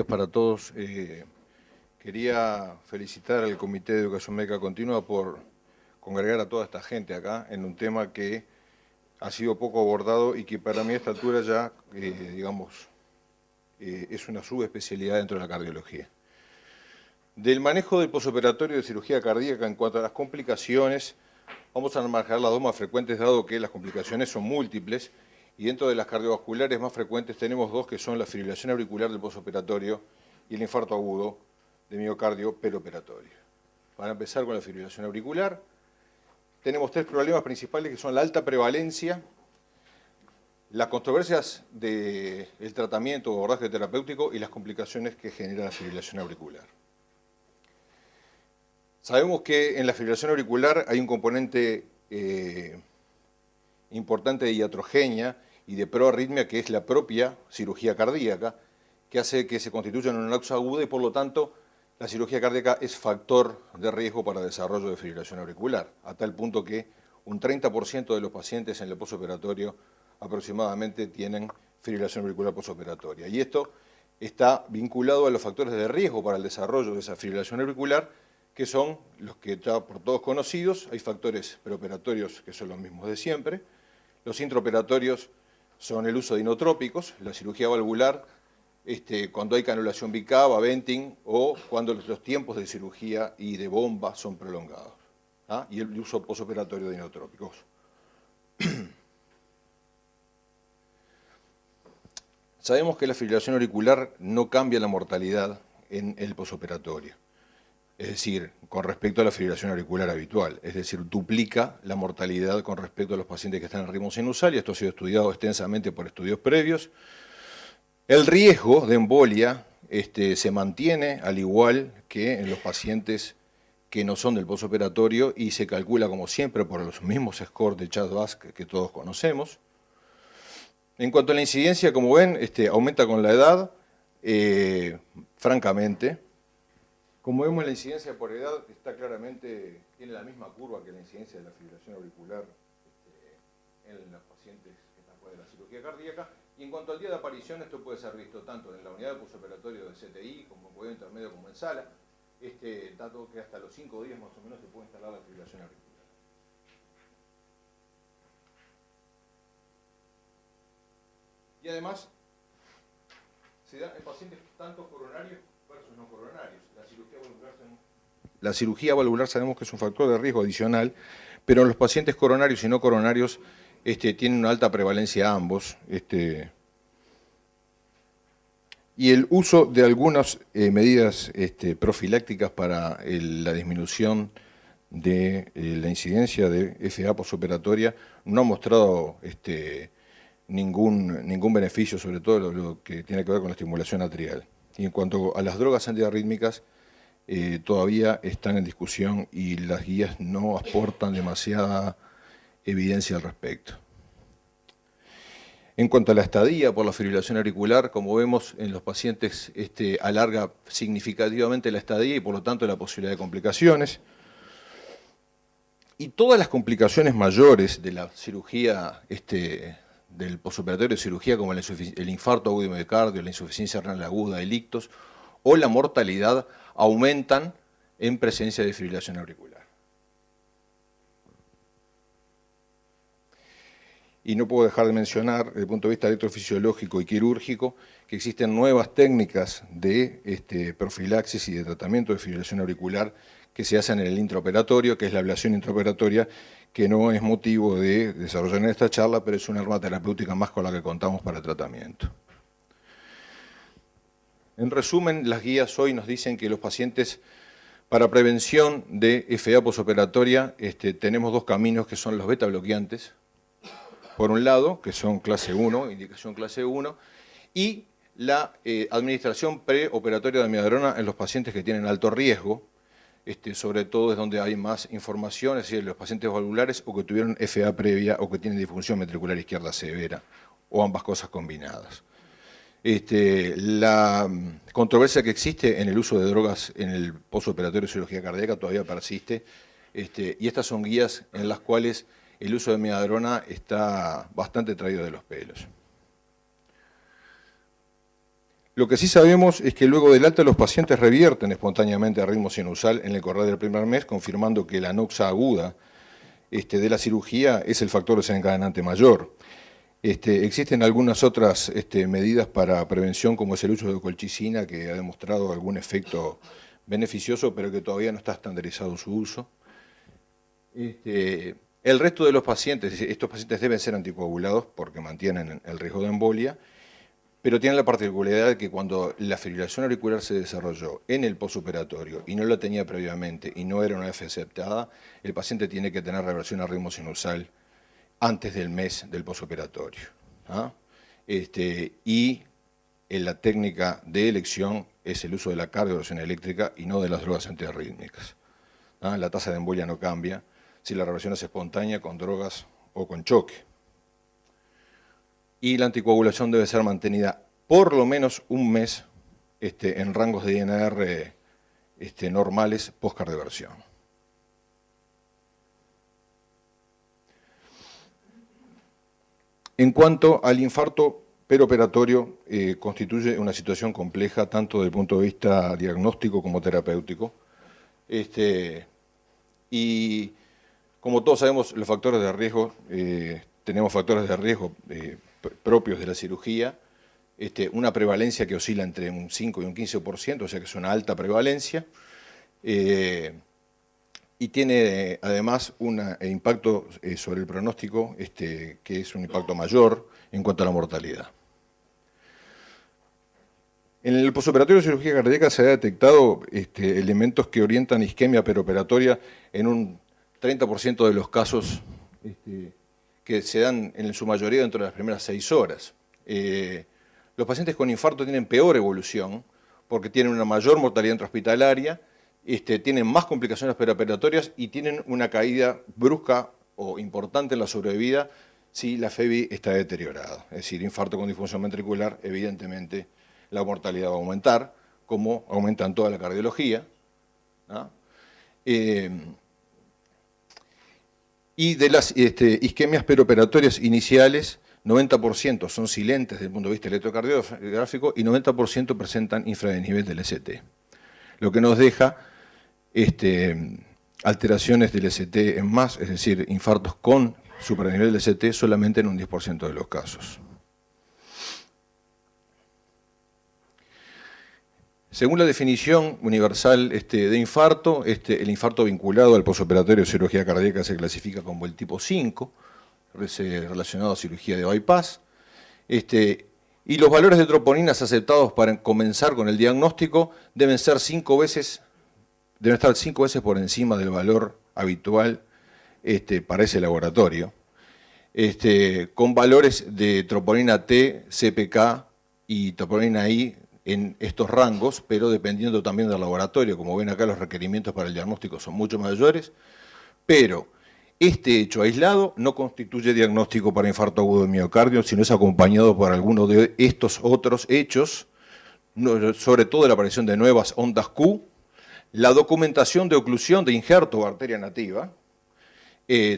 días para todos. Quería felicitar al Comité de Educación Médica Continua por congregar a toda esta gente acá en un tema que ha sido poco abordado y que para mí a esta altura ya, es una subespecialidad dentro de la cardiología. Del manejo del posoperatorio de cirugía cardíaca en cuanto a las complicaciones, vamos a manejar las dos más frecuentes dado que las complicaciones son múltiples y dentro de las cardiovasculares más frecuentes tenemos dos que son la fibrilación auricular del posoperatorio y el infarto agudo de miocardio peroperatorio. Para empezar con la fibrilación auricular, tenemos tres problemas principales que son la alta prevalencia, las controversias del tratamiento o abordaje terapéutico y las complicaciones que genera la fibrilación auricular. Sabemos que en la fibrilación auricular hay un componente importante de iatrogenia y de proarritmia, que es la propia cirugía cardíaca, que hace que se constituya en una anoxia aguda y por lo tanto la cirugía cardíaca es factor de riesgo para el desarrollo de fibrilación auricular, a tal punto que un 30% de los pacientes en el posoperatorio aproximadamente tienen fibrilación auricular posoperatoria. Y esto está vinculado a los factores de riesgo para el desarrollo de esa fibrilación auricular, que son los que ya por todos conocidos. Hay factores preoperatorios que son los mismos de siempre. Los intraoperatorios son el uso de inotrópicos, la cirugía valvular, cuando hay canulación bicava, venting o cuando los tiempos de cirugía y de bomba son prolongados, y el uso posoperatorio de inotrópicos. Sabemos que la fibrilación auricular no cambia la mortalidad en el posoperatorio, es decir, con respecto a la fibrilación auricular habitual, es decir, duplica la mortalidad con respecto a los pacientes que están en ritmo sinusal, y esto ha sido estudiado extensamente por estudios previos. El riesgo de embolia se mantiene al igual que en los pacientes que no son del posoperatorio y se calcula como siempre por los mismos scores de Chad-Vasc que todos conocemos. En cuanto a la incidencia, como ven, aumenta con la edad, francamente. Como vemos, la incidencia por edad está claramente, tiene la misma curva que la incidencia de la fibrilación auricular en los pacientes que están fuera de la cirugía cardíaca. Y en cuanto al día de aparición, esto puede ser visto tanto en la unidad de posoperatorio de CTI, como en cuidado intermedio, como en sala, dato que hasta los 5 días más o menos se puede instalar la fibrilación auricular. Y además, se da en pacientes tanto coronarios versus no coronarios. La cirugía valvular sabemos que es un factor de riesgo adicional, pero en los pacientes coronarios y no coronarios tienen una alta prevalencia ambos. Y el uso de algunas medidas profilácticas para la disminución de la incidencia de FA posoperatoria no ha mostrado ningún beneficio, sobre todo lo que tiene que ver con la estimulación atrial. Y en cuanto a las drogas antiarrítmicas, todavía están en discusión y las guías no aportan demasiada evidencia al respecto. En cuanto a la estadía por la fibrilación auricular, como vemos en los pacientes, alarga significativamente la estadía y por lo tanto la posibilidad de complicaciones. Y todas las complicaciones mayores de la cirugía, del posoperatorio de cirugía, como el infarto agudo de miocardio, la insuficiencia renal aguda, el ictus o la mortalidad, aumentan en presencia de fibrilación auricular. Y no puedo dejar de mencionar, desde el punto de vista electrofisiológico y quirúrgico, que existen nuevas técnicas de profilaxis y de tratamiento de fibrilación auricular que se hacen en el intraoperatorio, que es la ablación intraoperatoria, que no es motivo de desarrollar en esta charla, pero es una arma terapéutica más con la que contamos para el tratamiento. En resumen, las guías hoy nos dicen que los pacientes, para prevención de FA posoperatoria, tenemos dos caminos que son los beta bloqueantes, por un lado, que son clase 1, indicación clase 1, y la administración preoperatoria de amiodarona en los pacientes que tienen alto riesgo, sobre todo es donde hay más información, es decir, los pacientes valvulares o que tuvieron FA previa o que tienen disfunción ventricular izquierda severa, o ambas cosas combinadas. La controversia que existe en el uso de drogas en el posoperatorio de cirugía cardíaca todavía persiste, y estas son guías en las cuales el uso de amiodarona está bastante traído de los pelos. Lo que sí sabemos es que luego del alta los pacientes revierten espontáneamente a ritmo sinusal en el correr del primer mes, confirmando que la anoxia aguda de la cirugía es el factor desencadenante mayor. Existen algunas otras medidas para prevención, como es el uso de colchicina, que ha demostrado algún efecto beneficioso, pero que todavía no está estandarizado su uso. El resto de los pacientes, estos pacientes deben ser anticoagulados porque mantienen el riesgo de embolia, pero tienen la particularidad de que cuando la fibrilación auricular se desarrolló en el posoperatorio y no la tenía previamente y no era una F aceptada, el paciente tiene que tener reversión a ritmo sinusal antes del mes del posoperatorio. ¿Ah? Y la técnica de elección es el uso de la cardioversión eléctrica y no de las drogas antiarrítmicas. ¿Ah? La tasa de embolia no cambia si la reversión es espontánea, con drogas o con choque. Y la anticoagulación debe ser mantenida por lo menos un mes en rangos de INR normales post-cardioversión. En cuanto al infarto peroperatorio, constituye una situación compleja tanto desde el punto de vista diagnóstico como terapéutico. Y como todos sabemos, los factores de riesgo, tenemos factores de riesgo propios de la cirugía, una prevalencia que oscila entre un 5 y un 15%, o sea que es una alta prevalencia, y tiene además un impacto sobre el pronóstico, que es un impacto mayor en cuanto a la mortalidad. En el posoperatorio de cirugía cardíaca se ha detectado elementos que orientan isquemia peroperatoria en un 30% de los casos que se dan en su mayoría dentro de las primeras 6 horas. Los pacientes con infarto tienen peor evolución porque tienen una mayor mortalidad intrahospitalaria, tienen más complicaciones peroperatorias y tienen una caída brusca o importante en la sobrevida si la FEBI está deteriorada. Es decir, infarto con disfunción ventricular, evidentemente la mortalidad va a aumentar, como aumenta en toda la cardiología. ¿No? Y de las isquemias peroperatorias iniciales, 90% son silentes desde el punto de vista electrocardiográfico y 90% presentan infradesnivel del ST. Lo que nos deja alteraciones del ST en más, es decir, infartos con supradesnivel del ST solamente en un 10% de los casos. Según la definición universal de infarto, el infarto vinculado al posoperatorio de cirugía cardíaca se clasifica como el tipo 5, relacionado a cirugía de bypass, y los valores de troponinas aceptados para comenzar con el diagnóstico deben estar 5 veces por encima del valor habitual para ese laboratorio, con valores de troponina T, CPK y troponina I en estos rangos, pero dependiendo también del laboratorio. Como ven acá, los requerimientos para el diagnóstico son mucho mayores, pero este hecho aislado no constituye diagnóstico para infarto agudo del miocardio, sino es acompañado por alguno de estos otros hechos, sobre todo la aparición de nuevas ondas Q, la documentación de oclusión de injerto o arteria nativa,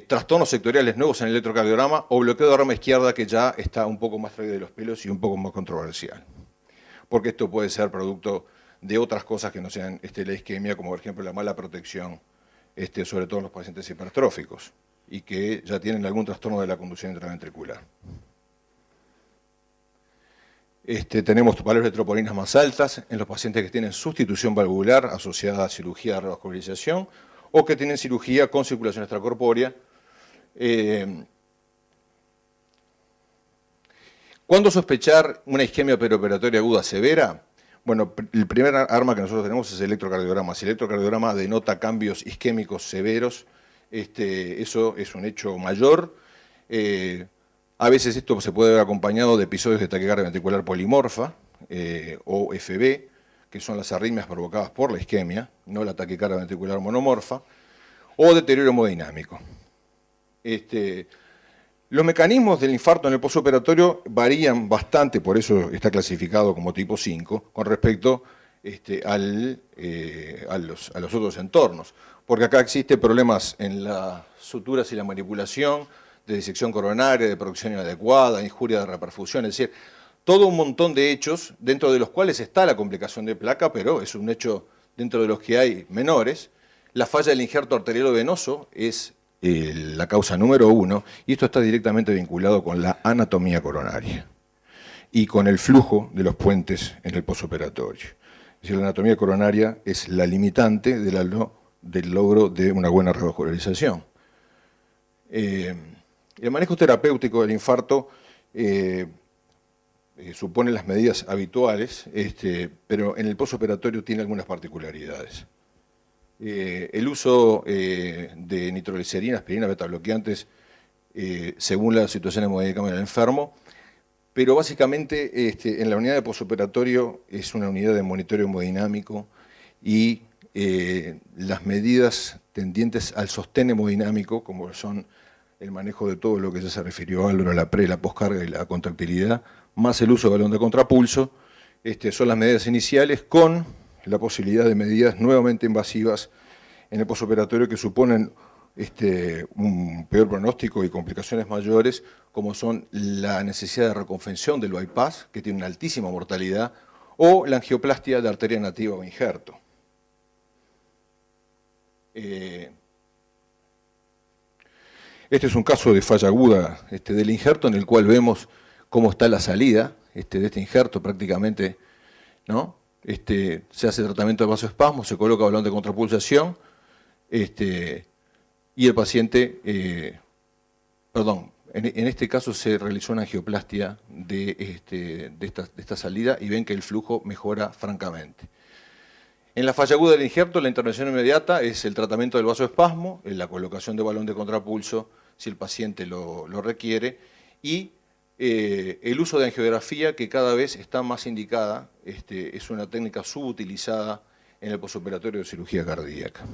trastornos sectoriales nuevos en el electrocardiograma o bloqueo de rama izquierda, que ya está un poco más traído de los pelos y un poco más controversial. Porque esto puede ser producto de otras cosas que no sean la isquemia, como por ejemplo la mala protección, sobre todo en los pacientes hipertróficos, y que ya tienen algún trastorno de la conducción intraventricular. Tenemos valores de troponinas más altas en los pacientes que tienen sustitución valvular asociada a cirugía de revascularización o que tienen cirugía con circulación extracorpórea. ¿Cuándo sospechar una isquemia peroperatoria aguda severa? Bueno, el primer arma que nosotros tenemos es el electrocardiograma. Si el electrocardiograma denota cambios isquémicos severos, eso es un hecho mayor. A veces esto se puede ver acompañado de episodios de taquicardia ventricular polimorfa, o FB, que son las arritmias provocadas por la isquemia, no la taquicardia ventricular monomorfa, o deterioro hemodinámico. Los mecanismos del infarto en el postoperatorio varían bastante, por eso está clasificado como tipo 5, con respecto a los otros entornos. Porque acá existen problemas en las suturas y la manipulación, de disección coronaria, de producción inadecuada, injuria de reperfusión, es decir, todo un montón de hechos, dentro de los cuales está la complicación de placa, pero es un hecho dentro de los que hay menores. La falla del injerto arterial venoso es la causa número 1, y esto está directamente vinculado con la anatomía coronaria y con el flujo de los puentes en el posoperatorio. Es decir, la anatomía coronaria es la limitante del logro de una buena revascularización. El manejo terapéutico del infarto supone las medidas habituales, pero en el posoperatorio tiene algunas particularidades. El uso de nitroglicerina, aspirina, betabloqueantes, según la situación hemodinámica del enfermo, pero básicamente en la unidad de posoperatorio es una unidad de monitoreo hemodinámico y las medidas tendientes al sostén hemodinámico, como son el manejo de todo lo que ya se refirió Álvaro, la pre, la poscarga y la contractilidad, más el uso de balón de contrapulso, son las medidas iniciales con la posibilidad de medidas nuevamente invasivas en el posoperatorio que suponen un peor pronóstico y complicaciones mayores, como son la necesidad de reconvención del bypass, que tiene una altísima mortalidad, o la angioplastia de arteria nativa o injerto. Este es un caso de falla aguda del injerto, en el cual vemos cómo está la salida de este injerto prácticamente, ¿no? Se hace tratamiento de vasoespasmo, se coloca balón de contrapulsación, y el paciente, en este caso se realizó una angioplastia de esta salida y ven que el flujo mejora francamente. En la falla aguda del injerto, la intervención inmediata es el tratamiento del vasoespasmo, la colocación de balón de contrapulso si el paciente lo requiere, y el uso de angiografía, que cada vez está más indicada, es una técnica subutilizada en el posoperatorio de cirugía cardíaca.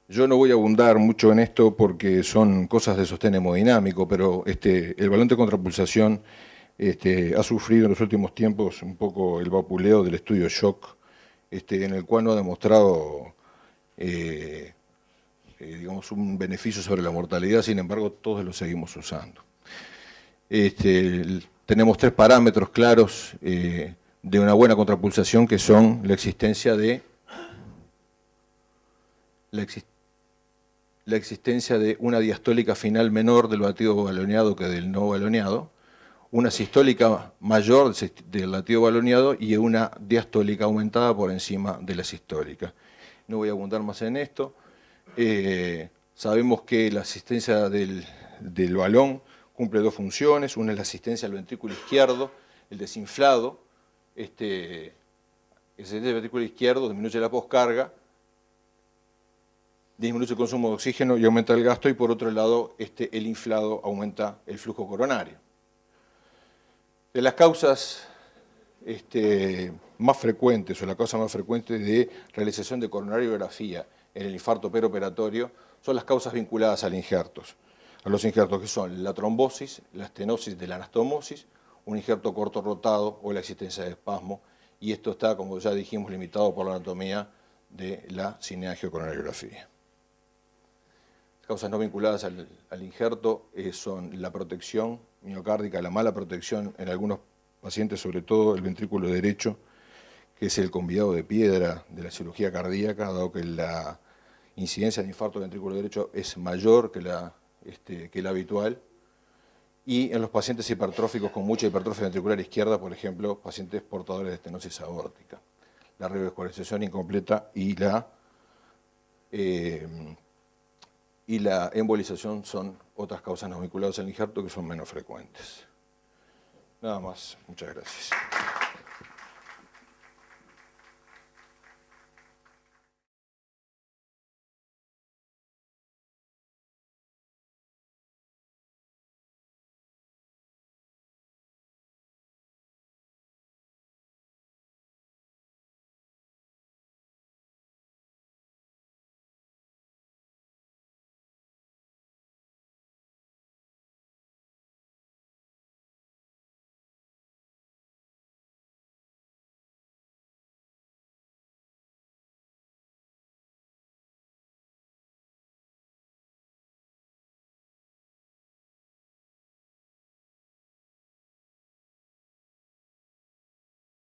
Yo no voy a abundar mucho en esto porque son cosas de sostén hemodinámico, pero el balón de contrapulsación ha sufrido en los últimos tiempos un poco el vapuleo del estudio SHOCK, en el cual no ha demostrado digamos, un beneficio sobre la mortalidad, sin embargo todos lo seguimos usando. Tenemos 3 parámetros claros de una buena contrapulsación, que son la existencia de una diastólica final menor del latido baloneado que del no baloneado, una sistólica mayor del latido baloneado y una diastólica aumentada por encima de la sistólica. No voy a abundar más en esto. Sabemos que la asistencia del balón cumple 2 funciones. Una es la asistencia al ventrículo izquierdo, el desinflado. El ventrículo izquierdo disminuye la poscarga, disminuye el consumo de oxígeno y aumenta el gasto, y por otro lado el inflado aumenta el flujo coronario. De las causas más frecuentes, o la causa más frecuente de realización de coronariografía en el infarto peroperatorio, son las causas vinculadas a los injertos, que son la trombosis, la estenosis de la anastomosis, un injerto corto rotado o la existencia de espasmo, y esto está, como ya dijimos, limitado por la anatomía de la cineangiocoronariografía. Causas no vinculadas al injerto son la protección miocárdica, la mala protección en algunos pacientes, sobre todo el ventrículo derecho, que es el convidado de piedra de la cirugía cardíaca, dado que la incidencia de infarto del ventrículo derecho es mayor que la habitual, y en los pacientes hipertróficos con mucha hipertrofia ventricular izquierda, por ejemplo, pacientes portadores de estenosis aórtica. La revascularización incompleta y la embolización son otras causas no vinculadas al injerto que son menos frecuentes. Nada más, muchas gracias.